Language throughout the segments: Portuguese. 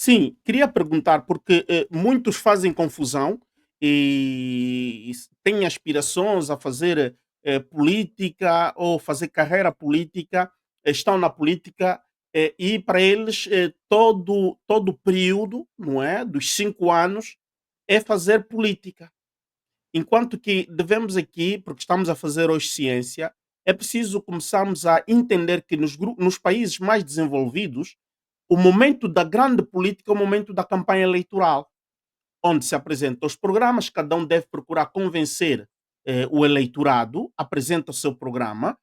Sim, queria perguntar, porque muitos fazem confusão e têm aspirações a fazer política ou fazer carreira política, estão na política e para eles todo o período, não é? Dos 5 anos é fazer política. Enquanto que devemos aqui, porque estamos a fazer hoje ciência, é preciso começarmos a entender que nos países mais desenvolvidos o momento da grande política é o momento da campanha eleitoral, onde se apresentam os programas, cada um deve procurar convencer o eleitorado, apresenta o seu programa,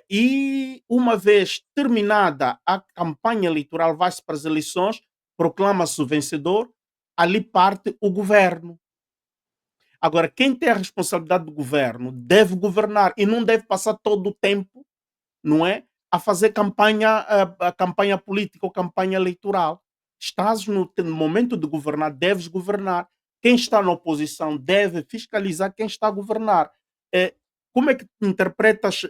e uma vez terminada a campanha eleitoral, vai-se para as eleições, proclama-se o vencedor, ali parte o governo. Agora, quem tem a responsabilidade do governo deve governar e não deve passar todo o tempo, não é? A fazer campanha, a campanha política ou campanha eleitoral. Estás no momento de governar, deves governar. Quem está na oposição deve fiscalizar quem está a governar. Eh, Como é que interpretas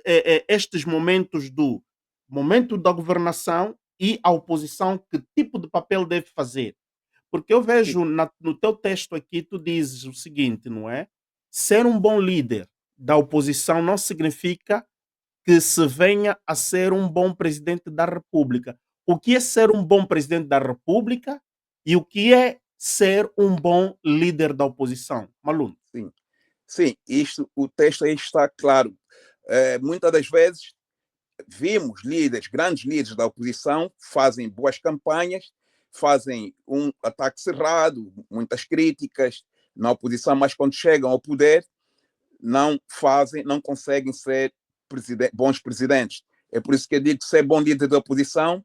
estes momentos do momento da governação e a oposição? Que tipo de papel deve fazer? Porque eu Sim, vejo no teu texto aqui, tu dizes o seguinte, não é? Ser um bom líder da oposição não significa que se venha a ser um bom presidente da República. O que é ser um bom presidente da República e o que é ser um bom líder da oposição? Maluco. sim. Sim, isto, o texto aí está claro. Muitas das vezes vimos líderes, grandes líderes da oposição, fazem boas campanhas, fazem um ataque cerrado, muitas críticas na oposição, mas quando chegam ao poder, não fazem, não conseguem ser bons presidentes. É por isso que eu digo que ser bom líder da oposição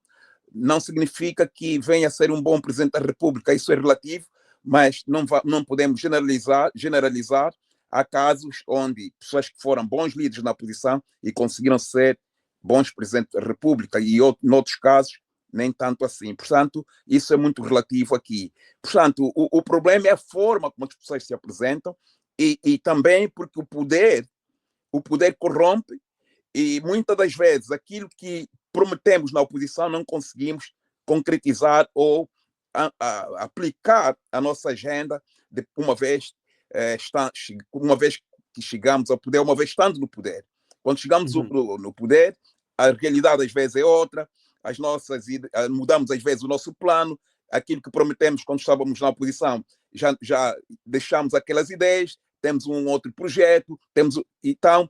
não significa que venha a ser um bom presidente da República, isso é relativo, mas não podemos generalizar. Há casos onde pessoas que foram bons líderes na oposição e conseguiram ser bons presidentes da República, e em outros casos, nem tanto assim. Portanto, isso é muito relativo aqui. Portanto, o problema é a forma como as pessoas se apresentam e também porque o poder corrompe e muitas das vezes aquilo que prometemos na oposição não conseguimos concretizar ou aplicar a nossa agenda de uma vez que chegamos ao poder, uma vez estando no poder. Quando chegamos Uhum. no poder, a realidade às vezes é outra, mudamos às vezes o nosso plano, aquilo que prometemos quando estávamos na oposição, já deixamos aquelas ideias, temos um outro projeto, então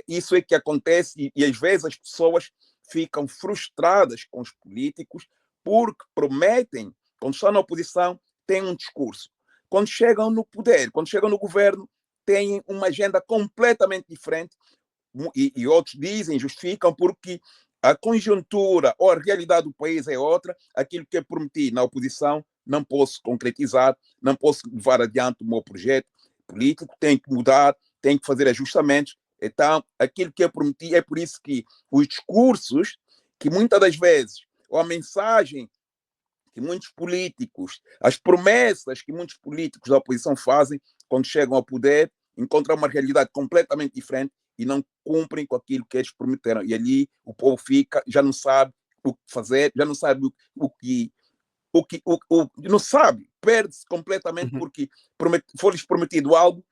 isso é que acontece e às vezes as pessoas ficam frustradas com os políticos porque prometem, quando estão na oposição, têm um discurso. Quando chegam no poder, quando chegam no governo, têm uma agenda completamente diferente e outros dizem, justificam, porque a conjuntura ou a realidade do país é outra, aquilo que eu prometi na oposição não posso concretizar, não posso levar adiante o meu projeto político, tenho que mudar, tenho que fazer ajustamentos. Então, aquilo que eu prometi é por isso que os discursos, que muitas das vezes, ou a mensagem que muitos políticos, as promessas que muitos políticos da oposição fazem quando chegam ao poder, encontram uma realidade completamente diferente e não cumprem com aquilo que eles prometeram. E ali o povo fica, já não sabe o que fazer, já não sabe não sabe, perde-se completamente Uhum. porque foi-lhes prometido algo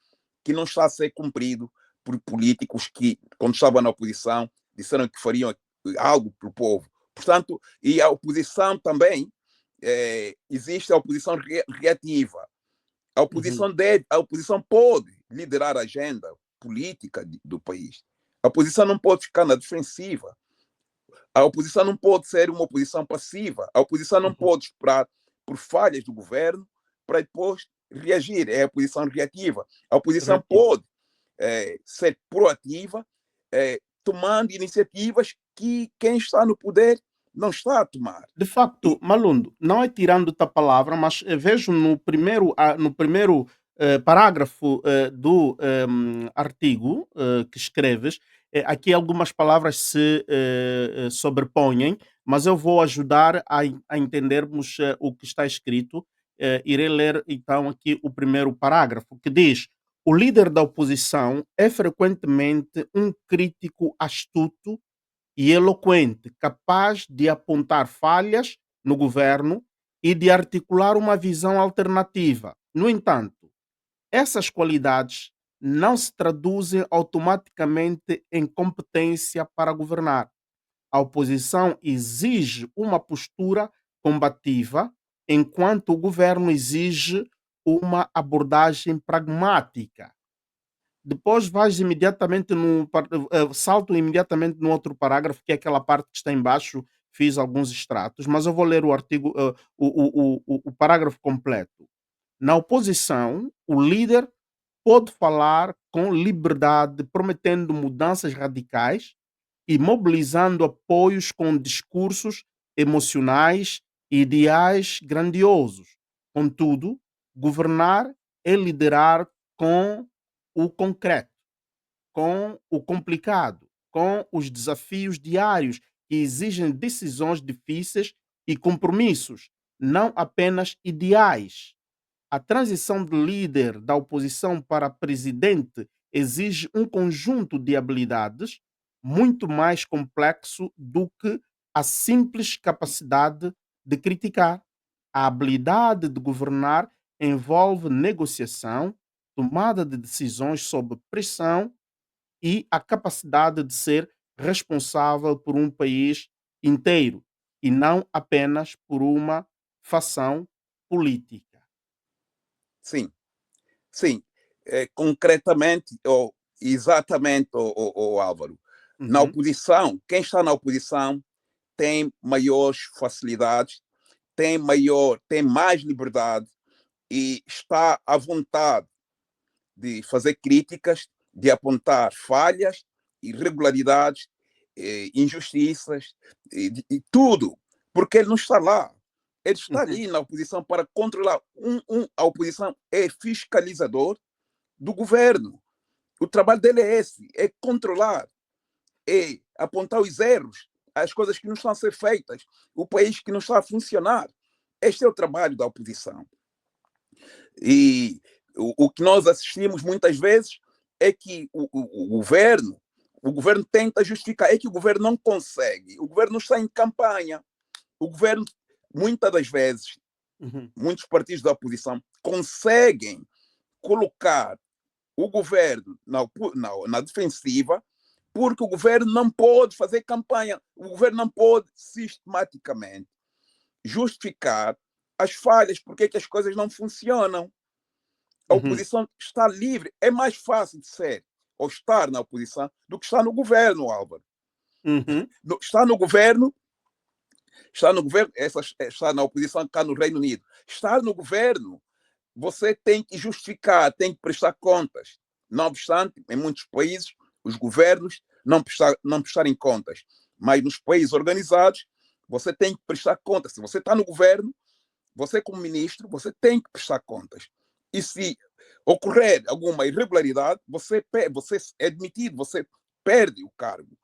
que não está a ser cumprido por políticos que, quando estavam na oposição, disseram que fariam algo para o povo. Portanto, e a oposição também, existe a oposição reativa. Uhum. A oposição pode liderar a agenda política do país. A oposição não pode ficar na defensiva. A oposição não pode ser uma oposição passiva. A oposição não Uhum. pode esperar por falhas do governo para depois reagir. É a oposição reativa. A oposição Reativo. pode ser proativa, tomando iniciativas que quem está no poder não está a tomar. De facto, E, Malundo, não é tirando-te a palavra, mas vejo no primeiro parágrafo do artigo que escreves, aqui algumas palavras se sobrepõem, mas eu vou ajudar a entendermos o que está escrito. Irei ler então aqui o primeiro parágrafo, que diz: o líder da oposição é frequentemente um crítico astuto e eloquente, capaz de apontar falhas no governo e de articular uma visão alternativa. No entanto, essas qualidades não se traduzem automaticamente em competência para governar. A oposição exige uma postura combativa, enquanto o governo exige uma abordagem pragmática. Depois vais imediatamente salto imediatamente no outro parágrafo, que é aquela parte que está embaixo, fiz alguns extratos, mas eu vou ler o artigo, o parágrafo completo. Na oposição, o líder pode falar com liberdade, prometendo mudanças radicais e mobilizando apoios com discursos emocionais e ideais grandiosos. Contudo, governar é liderar com o concreto, com o complicado, com os desafios diários que exigem decisões difíceis e compromissos, não apenas ideais. A transição de líder da oposição para presidente exige um conjunto de habilidades muito mais complexo do que a simples capacidade de criticar. A habilidade de governar envolve negociação, tomada de decisões sob pressão e a capacidade de ser responsável por um país inteiro e não apenas por uma fação política. Sim, sim. Concretamente, ou exatamente, Álvaro, na Uhum, oposição, quem está na oposição tem maiores facilidades, tem mais liberdade e está à vontade de fazer críticas, de apontar falhas, irregularidades, injustiças e tudo, porque ele não está lá. Ele está uhum, ali na oposição para controlar. A oposição é fiscalizador do governo. O trabalho dele é esse, é controlar, é apontar os erros, as coisas que não estão a ser feitas, o país que não está a funcionar. Este é o trabalho da oposição. E o que nós assistimos muitas vezes é que o governo tenta justificar, é que o governo não consegue, o governo não está em campanha, o governo, muitas das vezes, uhum, muitos partidos da oposição conseguem colocar o governo na defensiva, porque o governo não pode fazer campanha, o governo não pode sistematicamente justificar as falhas, porque é que as coisas não funcionam. A uhum, oposição está livre. É mais fácil de ser ou estar na oposição do que estar no governo, Álvaro. uhum, Está no governo, está na oposição cá no Reino Unido. Estar no governo, você tem que justificar, tem que prestar contas. Não obstante, em muitos países, os governos não prestarem contas. Mas nos países organizados, você tem que prestar contas. Se você está no governo, você como ministro, você tem que prestar contas. E se ocorrer alguma irregularidade, você é demitido, você perde o cargo.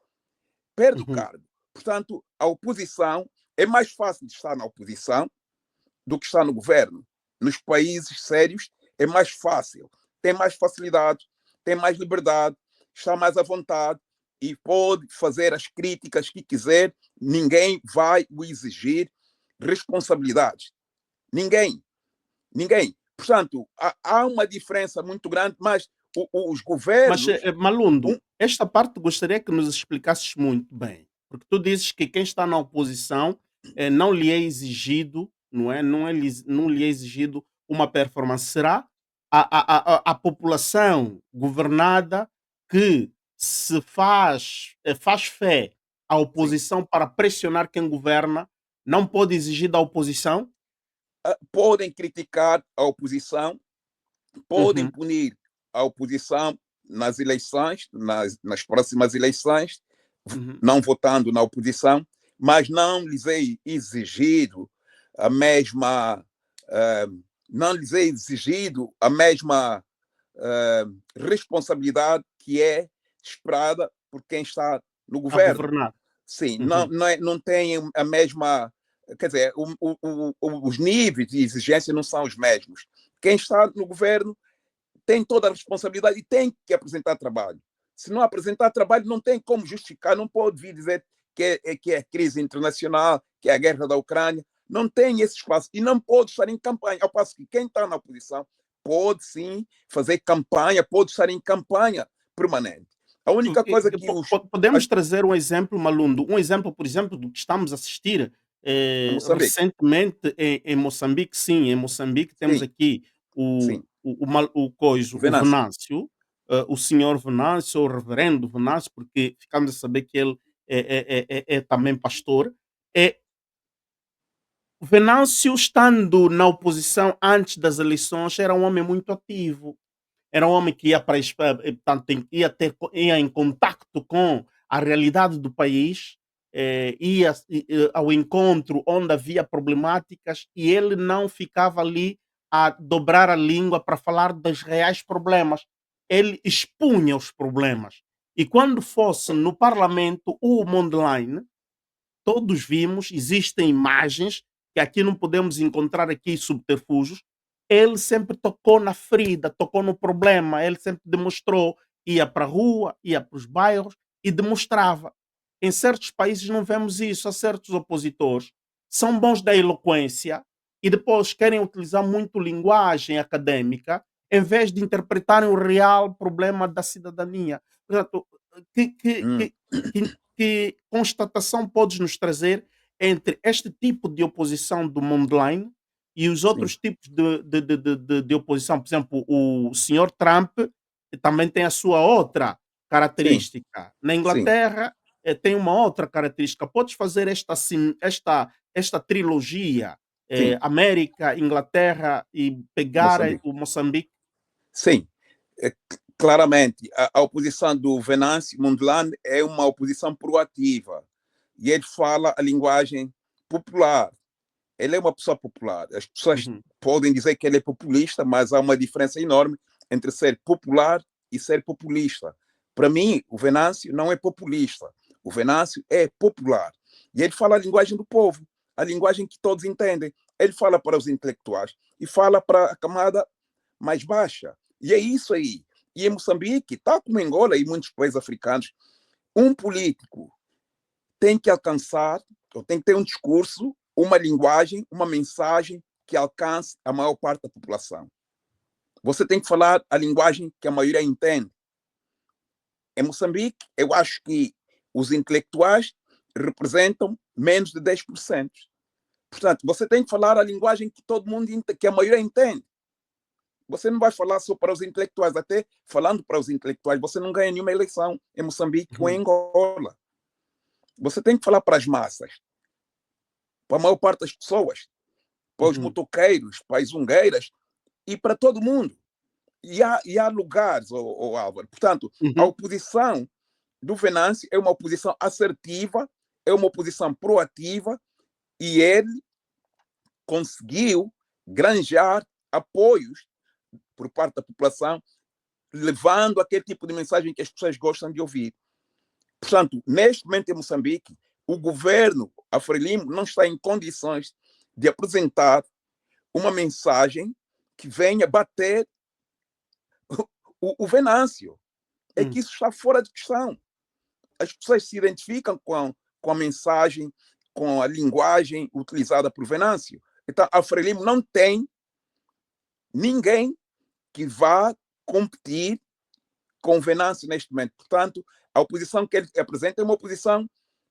Perde o uhum. cargo. Portanto, a oposição, é mais fácil de estar na oposição do que estar no governo. Nos países sérios é mais fácil, tem mais facilidade, tem mais liberdade, está mais à vontade e pode fazer as críticas que quiser, ninguém vai o exigir responsabilidades. Ninguém, ninguém. Portanto, há uma diferença muito grande, mas os Mas, governos. Malundo, Um, esta parte gostaria que nos explicasses muito bem, porque tu dizes que quem está na oposição não lhe é exigido, não é? Não lhe é exigido uma performance. Será a população governada que se faz fé à sim, oposição para pressionar quem governa, não pode exigir da oposição? podem criticar a oposição, podem Uhum, punir a oposição nas eleições, nas próximas eleições, uhum, não votando na oposição, mas não lhes é exigido a mesma, não lhes é exigido a mesma responsabilidade que é esperada por quem está no a governo. governar. Sim, Uhum, não tem a mesma. Quer dizer, os níveis de exigência não são os mesmos. Quem está no governo tem toda a responsabilidade e tem que apresentar trabalho. Se não apresentar trabalho, não tem como justificar, não pode vir dizer que é crise internacional, que é a guerra da Ucrânia. não tem esse espaço e não pode estar em campanha. Ao passo que quem está na oposição pode sim fazer campanha, pode estar em campanha permanente. A única coisa que Podemos trazer um exemplo, Malundo, um exemplo, por exemplo, do que estamos a assistir em Moçambique, recentemente em Moçambique, sim, em Moçambique temos sim, aqui sim, Coiso, o Venâncio, Venâncio, o senhor Venâncio, o reverendo Venâncio, porque ficamos a saber que ele é também pastor. É, Venâncio, estando na oposição antes das eleições, era um homem muito ativo, era um homem que ia para portanto, ia em contacto com a realidade do país, ia ao encontro onde havia problemáticas e ele não ficava ali a dobrar a língua para falar dos reais problemas. Ele expunha os problemas. E quando fosse no parlamento, o Mondlane, todos vimos, existem imagens que aqui não podemos encontrar aqui subterfúgios. Ele sempre tocou na ferida, tocou no problema, ele sempre demonstrou, ia para a rua, ia para os bairros e demonstrava. Em certos países não vemos isso, há certos opositores, são bons da eloquência e depois querem utilizar muito linguagem acadêmica em vez de interpretarem o real problema da cidadania. Portanto, que, que, hum, que, que constatação podes nos trazer entre este tipo de oposição do Mondlane e os sim, outros tipos de oposição? Por exemplo, o senhor Trump também tem a sua outra sim, característica. Na sim, Inglaterra tem uma outra característica. Podes fazer esta trilogia, sim, América, Inglaterra e pegar Moçambique. o Moçambique? Sim, é, claramente, a oposição do Venâncio Mondlane é uma oposição proativa e ele fala a linguagem popular. Ele é uma pessoa popular. As pessoas Uhum, podem dizer que ele é populista, mas há uma diferença enorme entre ser popular e ser populista. Para mim, o Venâncio não é populista. O Venâncio é popular. E ele fala a linguagem do povo, a linguagem que todos entendem. Ele fala para os intelectuais e fala para a camada mais baixa. E é isso aí. E em Moçambique, tal como em Angola e muitos países africanos, um político tem que alcançar, ou tem que ter um discurso, uma linguagem, uma mensagem que alcance a maior parte da população. Você tem que falar a linguagem que a maioria entende. Em Moçambique, eu acho que os intelectuais representam menos de 10%. Portanto, você tem que falar a linguagem que todo mundo, que a maioria entende. Você não vai falar só para os intelectuais, até falando para os intelectuais, você não ganha nenhuma eleição em Moçambique ou em uhum, Angola. Você tem que falar para as massas, para a maior parte das pessoas, para os uhum, motoqueiros, para as ungueiras e para todo mundo. E há lugares, Álvaro. Portanto, a uhum, oposição do Venâncio é uma oposição assertiva, é uma oposição proativa e ele conseguiu granjear apoios por parte da população, levando aquele tipo de mensagem que as pessoas gostam de ouvir. Portanto, neste momento em Moçambique, o governo, a Frelimo, não está em condições de apresentar uma mensagem que venha bater o Venâncio. É uhum. que isso está fora de questão. As pessoas se identificam com a mensagem, com a linguagem utilizada por Venâncio. Então, a Frelimo não tem ninguém que vá competir com Venâncio neste momento. Portanto, a oposição que ele apresenta é uma oposição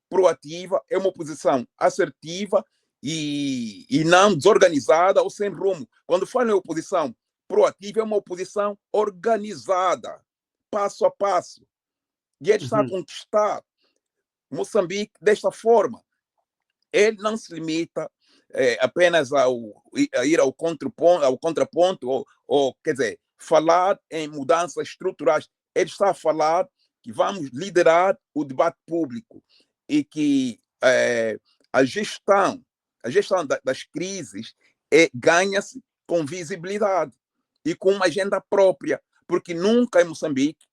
proativa, é uma oposição assertiva e não desorganizada ou sem rumo. Quando falo em oposição proativa, é uma oposição organizada, passo a passo. E ele está a Uhum. conquistar Moçambique desta forma. Ele não se limita apenas a ir ao contraponto ou, quer dizer, falar em mudanças estruturais. Ele está a falar que vamos liderar o debate público e que a gestão das crises ganha-se com visibilidade e com uma agenda própria, porque nunca em Moçambique,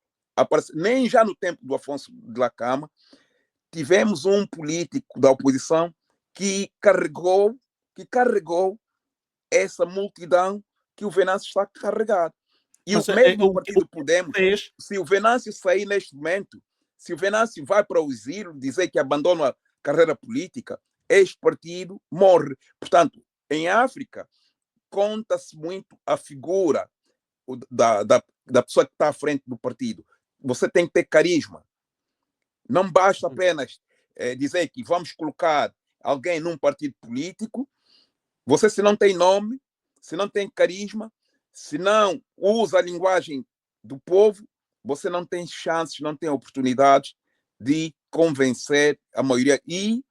nem já no tempo do Afonso de Lacama, tivemos um político da oposição que carregou essa multidão que o Venâncio está a carregar. E Mas mesmo o o partido que Podemos, fez. se o Venâncio sair neste momento, se o Venâncio vai para o exílio dizer que abandona a carreira política, este partido morre. Portanto, em África, conta-se muito a figura da pessoa que está à frente do partido. Você tem que ter carisma. Não basta apenas dizer que vamos colocar alguém num partido político. Você, se não tem nome, se não tem carisma, se não usa a linguagem do povo, você não tem chances, não tem oportunidades de convencer a maioria e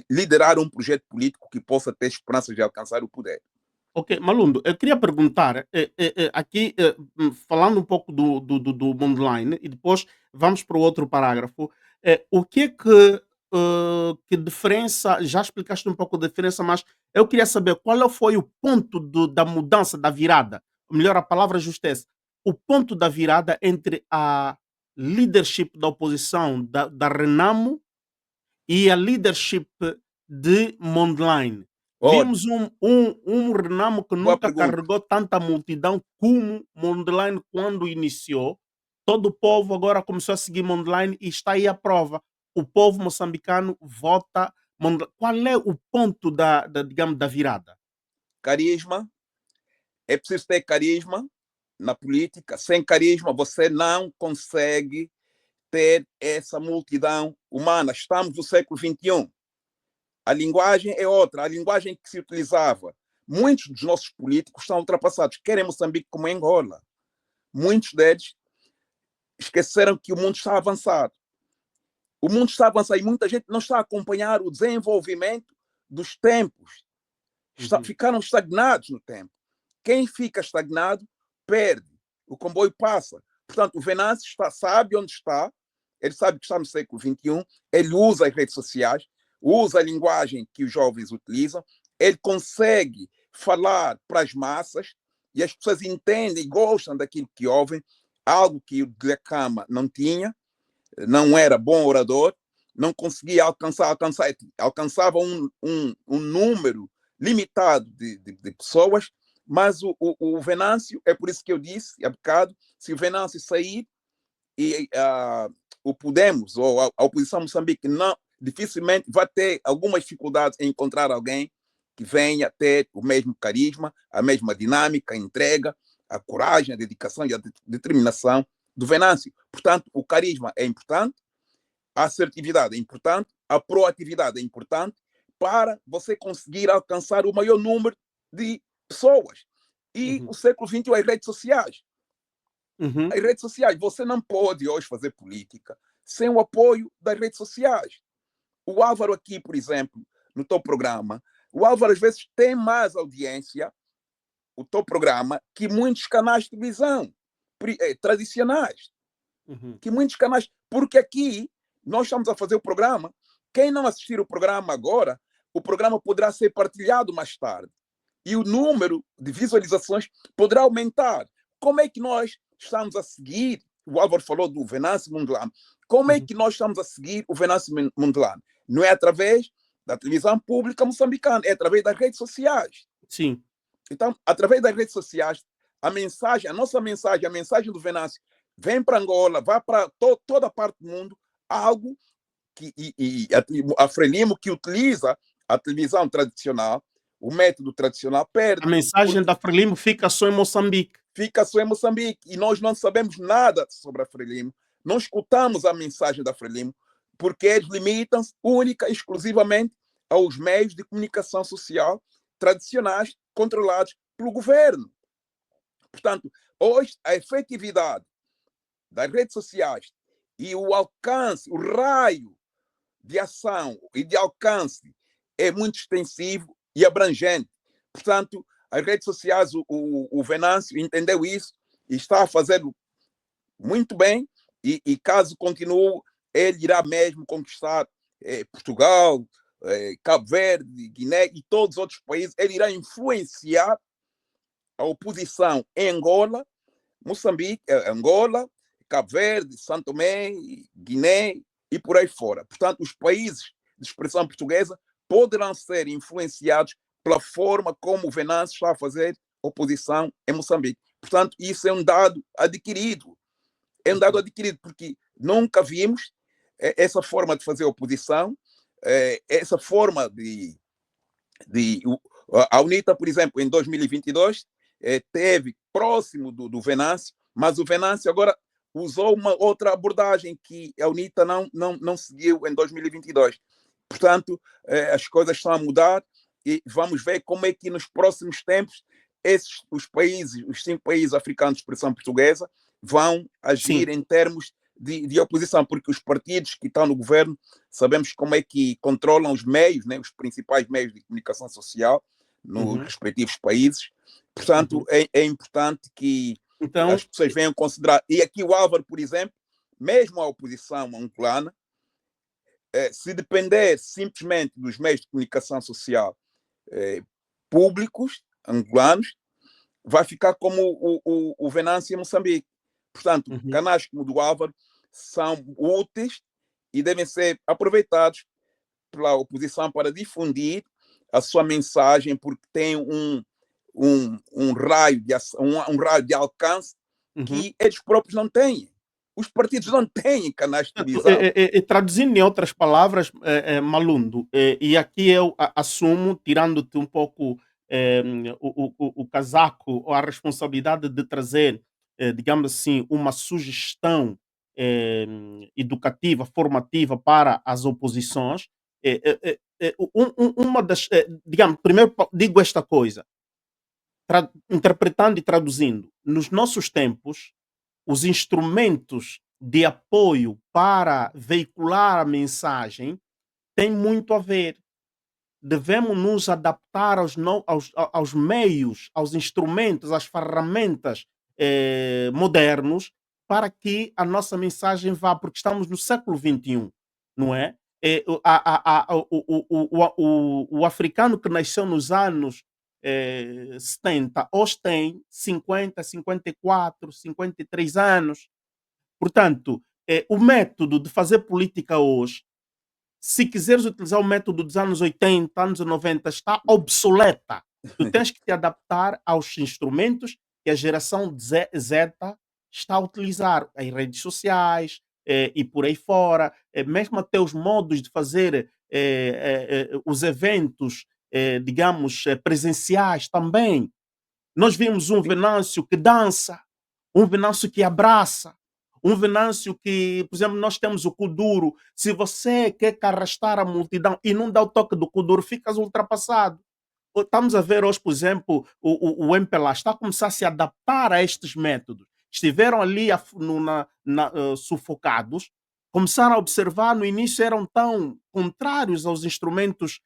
liderar um projeto político que possa ter esperanças de alcançar o poder. Ok, Malundo, eu queria perguntar, aqui, falando um pouco do Mondlane, e depois vamos para o outro parágrafo, o que diferença, já explicaste um pouco a diferença, mas eu queria saber qual foi o ponto da mudança, da virada, ou melhor, a palavra justa é essa, o ponto da virada entre a leadership da oposição da Renamo e a leadership de Mondlane. Olha, Vimos um Renamo que boa nunca pergunta. carregou tanta multidão como Mondlane quando iniciou. Todo o povo agora começou a seguir Mondlane e está aí a prova. O povo moçambicano vota Mondlane. Qual é o ponto digamos, da virada? Carisma. É preciso ter carisma na política. Sem carisma, você não consegue ter essa multidão humana. Estamos no século XXI. A linguagem é outra. A linguagem que se utilizava. Muitos dos nossos políticos estão ultrapassados. Querem Moçambique como Angola. Muitos deles esqueceram que o mundo está avançado. O mundo está avançado e muita gente não está a acompanhar o desenvolvimento dos tempos. Ficaram estagnados no tempo. Quem fica estagnado perde. O comboio passa. Portanto, o Venâncio sabe onde está, ele sabe que está no século XXI, ele usa as redes sociais, usa a linguagem que os jovens utilizam, ele consegue falar para as massas e as pessoas entendem e gostam daquilo que ouvem, algo que o Dhlakama não tinha, não era bom orador, não conseguia alcançava um número limitado de pessoas, mas o Venâncio, é por isso que eu disse há bocado, se o Venâncio sair e o Podemos ou a oposição Moçambique não, dificilmente vai ter algumas dificuldades em encontrar alguém que venha ter o mesmo carisma, a mesma dinâmica, a entrega, a coragem, a dedicação e a determinação do Venâncio. Portanto, o carisma é importante, a assertividade é importante, a proatividade é importante para você conseguir alcançar o maior número de pessoas. E o século XXI, as redes sociais. As redes sociais, você não pode hoje fazer política sem o apoio das redes sociais. O Álvaro aqui, por exemplo, no teu programa, o Álvaro às vezes tem mais audiência, o teu programa, que muitos canais de televisão tradicionais. Que muitos canais, porque aqui nós estamos a fazer o programa, quem não assistir o programa agora, o programa poderá ser partilhado mais tarde. E o número de visualizações poderá aumentar. Como é que nós estamos a seguir? O Álvaro falou do Venâncio Mondlane. Como é que nós estamos a seguir o Venâncio Mondlane? Não é através da televisão pública moçambicana, é através das redes sociais. Sim. Então, através das redes sociais, a nossa mensagem, a mensagem do Venâncio vem para Angola, vai para toda a parte do mundo, algo que a Frelimo, que utiliza a televisão tradicional, o método tradicional, perde. A mensagem da Frelimo fica só em Moçambique. Fica só em Moçambique. E nós não sabemos nada sobre a Frelimo. Não escutamos a mensagem da Frelimo, porque eles limitam-se única e exclusivamente aos meios de comunicação social tradicionais controlados pelo governo. Portanto, hoje, a efetividade das redes sociais e o alcance, o raio de ação e de alcance é muito extensivo e abrangente. Portanto, as redes sociais, o Venâncio entendeu isso e está a fazê-lo muito bem e caso continue, ele irá mesmo conquistar Portugal, Cabo Verde, Guiné e todos os outros países. Ele irá influenciar a oposição em Angola, Moçambique, Angola, Cabo Verde, São Tomé, Guiné e por aí fora. Portanto, os países de expressão portuguesa poderão ser influenciados pela forma como o Venâncio está a fazer oposição em Moçambique. Portanto, isso é um dado adquirido. É um dado adquirido porque nunca vimos essa forma de fazer oposição. essa forma a UNITA, por exemplo, em 2022, teve próximo do Venâncio, mas o Venâncio agora usou uma outra abordagem que a UNITA não seguiu em 2022. Portanto, as coisas estão a mudar e vamos ver como é que nos próximos tempos os 5 países africanos de expressão portuguesa vão agir Sim. em termos de oposição, porque os partidos que estão no governo sabemos como é que controlam os meios, né, os principais meios de comunicação social nos respectivos países. Portanto, é importante que Então, as pessoas venham considerar. E aqui o Álvaro, por exemplo, mesmo a oposição angolana, se depender simplesmente dos meios de comunicação social públicos angolanos, vai ficar como o Venâncio em Moçambique. Portanto, canais como o do Álvaro são úteis e devem ser aproveitados pela oposição para difundir a sua mensagem, porque tem um raio de alcance que eles próprios não têm. Os partidos não têm canais de televisão. Traduzindo em outras palavras, Malundo, e aqui eu assumo, tirando-te um pouco o casaco ou a responsabilidade de trazer, digamos assim, uma sugestão educativa, formativa para as oposições. Uma das, digamos, primeiro digo esta coisa, interpretando e traduzindo, nos nossos tempos, os instrumentos de apoio para veicular a mensagem têm muito a ver. Devemos nos adaptar aos meios, aos instrumentos, às ferramentas modernos para que a nossa mensagem vá, porque estamos no século XXI, não é? O africano que nasceu nos anos 70, hoje tem 50, 54, 53 anos. Portanto, o método de fazer política hoje, se quiseres utilizar o método dos anos 80, anos 90, está obsoleta. Tu tens que te adaptar aos instrumentos que a geração Z está a utilizar, as redes sociais e por aí fora, mesmo até os modos de fazer os eventos, digamos, presenciais também. Nós vimos um Venâncio que dança, um Venâncio que abraça, um Venâncio que, por exemplo, nós temos o Kuduro. Se você quer arrastar a multidão e não dá o toque do Kuduro, ficas ultrapassado. Estamos a ver hoje, por exemplo, o MPLA está a começar a se adaptar a estes métodos. Estiveram ali sufocados, começaram a observar, no início eram tão contrários aos instrumentos,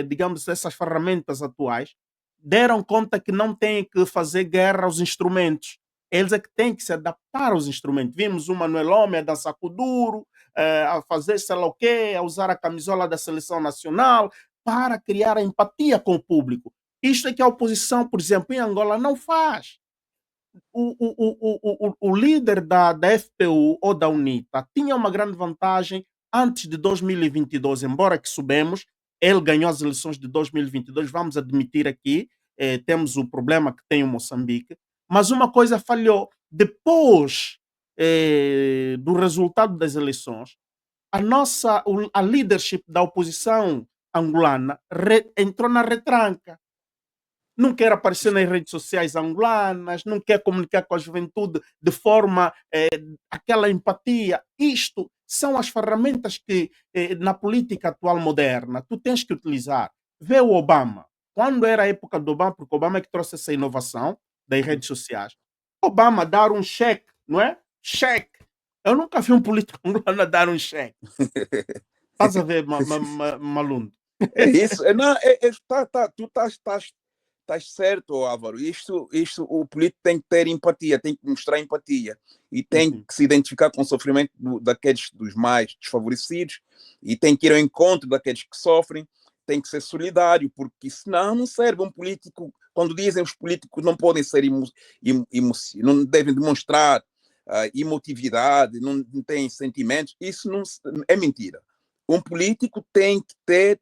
digamos, essas ferramentas atuais, deram conta que não têm que fazer guerra aos instrumentos. Eles é que têm que se adaptar aos instrumentos. Vimos o Manuel Homem a dançar Kuduro, a fazer sei lá o quê, a usar a camisola da seleção nacional, para criar a empatia com o público. Isto é que a oposição, por exemplo, em Angola não faz. O líder da FPU ou da UNITA tinha uma grande vantagem antes de 2022, embora que soubemos, ele ganhou as eleições de 2022, vamos admitir aqui, temos o problema que tem o Moçambique, mas uma coisa falhou. Depois do resultado das eleições, a leadership da oposição angolana entrou na retranca. Não quer aparecer nas redes sociais angolanas, não quer comunicar com a juventude de forma, aquela empatia. Isto são as ferramentas que, na política atual moderna, tu tens que utilizar. Vê o Obama. Quando era a época do Obama, porque o Obama é que trouxe essa inovação das redes sociais. Obama dar um cheque, não é? Cheque. Eu nunca vi um político angolano dar um cheque. Estás a ver, Malundo? É isso. Não, tu estás certo, Álvaro. Isto, o político tem que ter empatia, tem que mostrar empatia e tem que se identificar com o sofrimento dos mais desfavorecidos e tem que ir ao encontro daqueles que sofrem, tem que ser solidário, porque senão não serve um político. Quando dizem os políticos não podem ser não devem demonstrar emotividade, não têm sentimentos, isso não é mentira. Um político tem que ter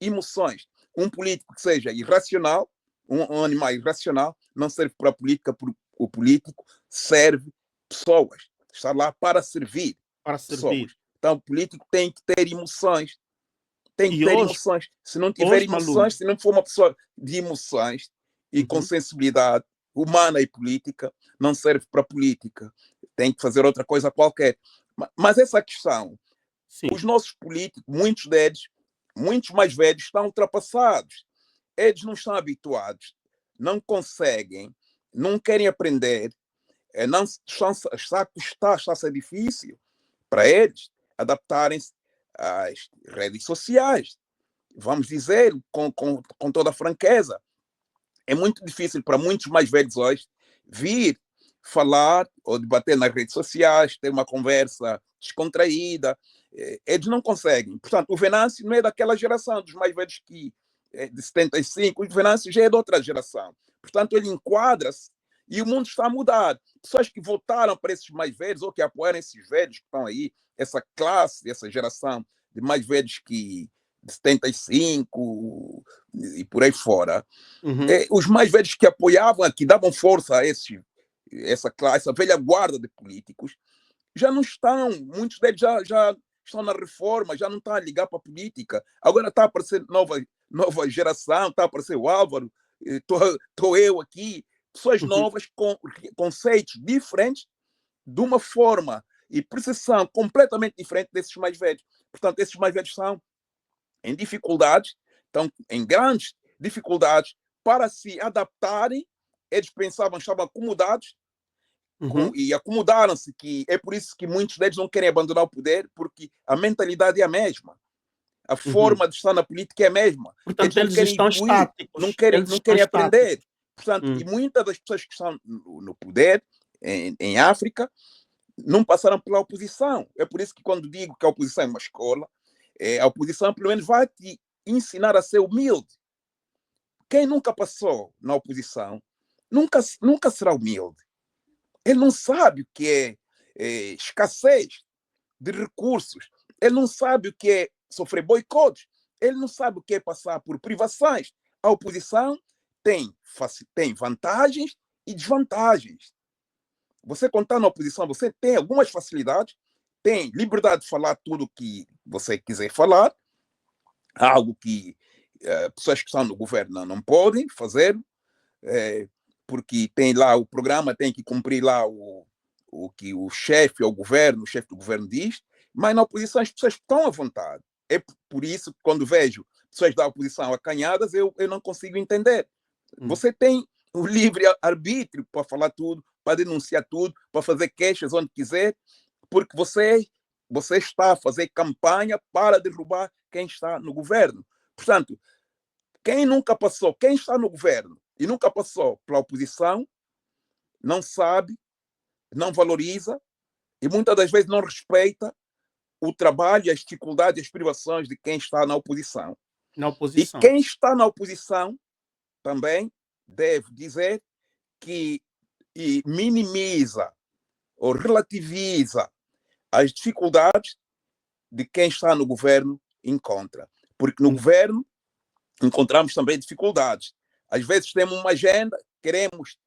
emoções. Um político que seja irracional, um animal irracional, não serve para a política, porque o político serve pessoas. Está lá para servir Para pessoas. servir. Então, o político tem que ter emoções. tem que E ter hoje, emoções. Se não tiver hoje, Malundo, emoções, se não for uma pessoa de emoções e com uhum, sensibilidade humana e política, não serve para política. Tem que fazer outra coisa qualquer. Mas essa questão, sim, os nossos políticos, muitos deles, muitos mais velhos, estão ultrapassados. Eles não estão habituados, não conseguem, não querem aprender, não está a custar, está a ser difícil para eles adaptarem-se às redes sociais. Vamos dizer com toda a franqueza, é muito difícil para muitos mais velhos hoje vir falar ou debater nas redes sociais, ter uma conversa descontraída. Eles não conseguem. Portanto, o Venâncio não é daquela geração dos mais velhos que de 75, o Venâncio já é de outra geração. Portanto, ele enquadra-se e o mundo está a mudar. Pessoas que votaram para esses mais velhos ou que apoiaram esses velhos que estão aí, essa classe, essa geração de mais velhos que de 75 e por aí fora, uhum, os mais velhos que apoiavam, que davam força a essa classe, essa velha guarda de políticos, já não estão, muitos deles já estão na reforma, já não estão a ligar para a política. Agora está a aparecer nova geração, está a aparecer o Álvaro, estou eu aqui, pessoas uhum, novas com conceitos diferentes, de uma forma e percepção completamente diferente desses mais velhos. Portanto, esses mais velhos estão em dificuldades, estão em grandes dificuldades para se adaptarem. Eles pensavam, estavam acomodados uhum, e acomodaram-se, que é por isso que muitos deles não querem abandonar o poder, porque a mentalidade é a mesma. A uhum. forma de estar na política é a mesma. Eles Portanto, não eles querem estão evoluir, estáticos. Eles não estão querem estáticos. aprender. Portanto, e Hum, muitas das pessoas que estão no poder em África não passaram pela oposição. É por isso que quando digo que a oposição é uma escola, a oposição pelo menos vai te ensinar a ser humilde. Quem nunca passou na oposição nunca será humilde. Ele não sabe o que escassez de recursos. Ele não sabe o que é sofrer boicotes. Ele não sabe o que é passar por privações. A oposição tem vantagens e desvantagens. Você, quando está na oposição, você tem algumas facilidades, tem liberdade de falar tudo o que você quiser falar, algo que pessoas que estão no governo não podem fazer, porque tem lá o programa, tem que cumprir lá o que o chefe ou o chefe do governo diz, mas na oposição as pessoas estão à vontade. É por isso que quando vejo pessoas da oposição acanhadas, eu não consigo entender. hum. Você tem o livre arbítrio para falar tudo, para denunciar tudo, para fazer queixas onde quiser, porque você está a fazer campanha para derrubar quem está no governo. Portanto, quem está no governo e nunca passou pela oposição, não sabe, não valoriza e muitas das vezes não respeita o trabalho, as dificuldades, as privações de quem está na oposição. Na E oposição. quem está na oposição também deve dizer que minimiza ou relativiza as dificuldades de quem está no governo encontra. Porque no Hum, governo encontramos também dificuldades. Às vezes temos uma agenda, queremos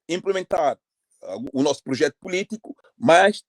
implementar o nosso projeto político, mas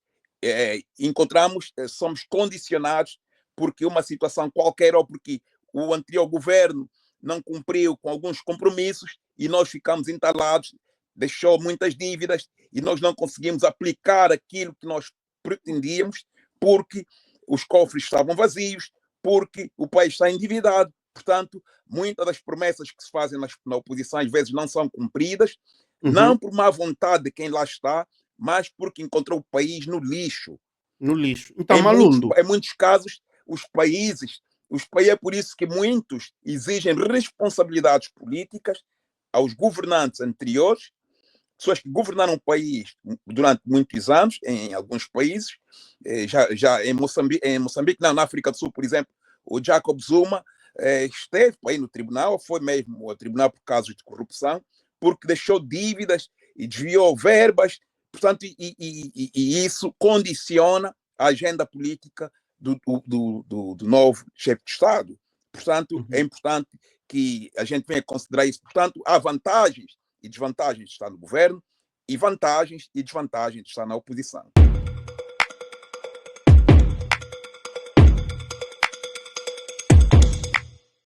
somos condicionados porque uma situação qualquer ou porque o anterior governo não cumpriu com alguns compromissos e nós ficamos entalados, deixou muitas dívidas e nós não conseguimos aplicar aquilo que nós pretendíamos porque os cofres estavam vazios, porque o país está endividado. Portanto, muitas das promessas que se fazem na oposição às vezes não são cumpridas, não uhum. por má vontade de quem lá está, mas porque encontrou o país no lixo. No lixo. Então, Malundo, Em muitos casos, é por isso que muitos exigem responsabilidades políticas aos governantes anteriores, pessoas que governaram o país durante muitos anos, em alguns países, já em Moçambique, não, na África do Sul, por exemplo, o Jacob Zuma esteve aí no tribunal, foi mesmo ao tribunal por casos de corrupção, porque deixou dívidas e desviou verbas, portanto, e isso condiciona a agenda política do novo chefe de Estado. Portanto, é uhum. importante que a gente venha considerar isso. Portanto, há vantagens e desvantagens de estar no governo e vantagens e desvantagens de estar na oposição.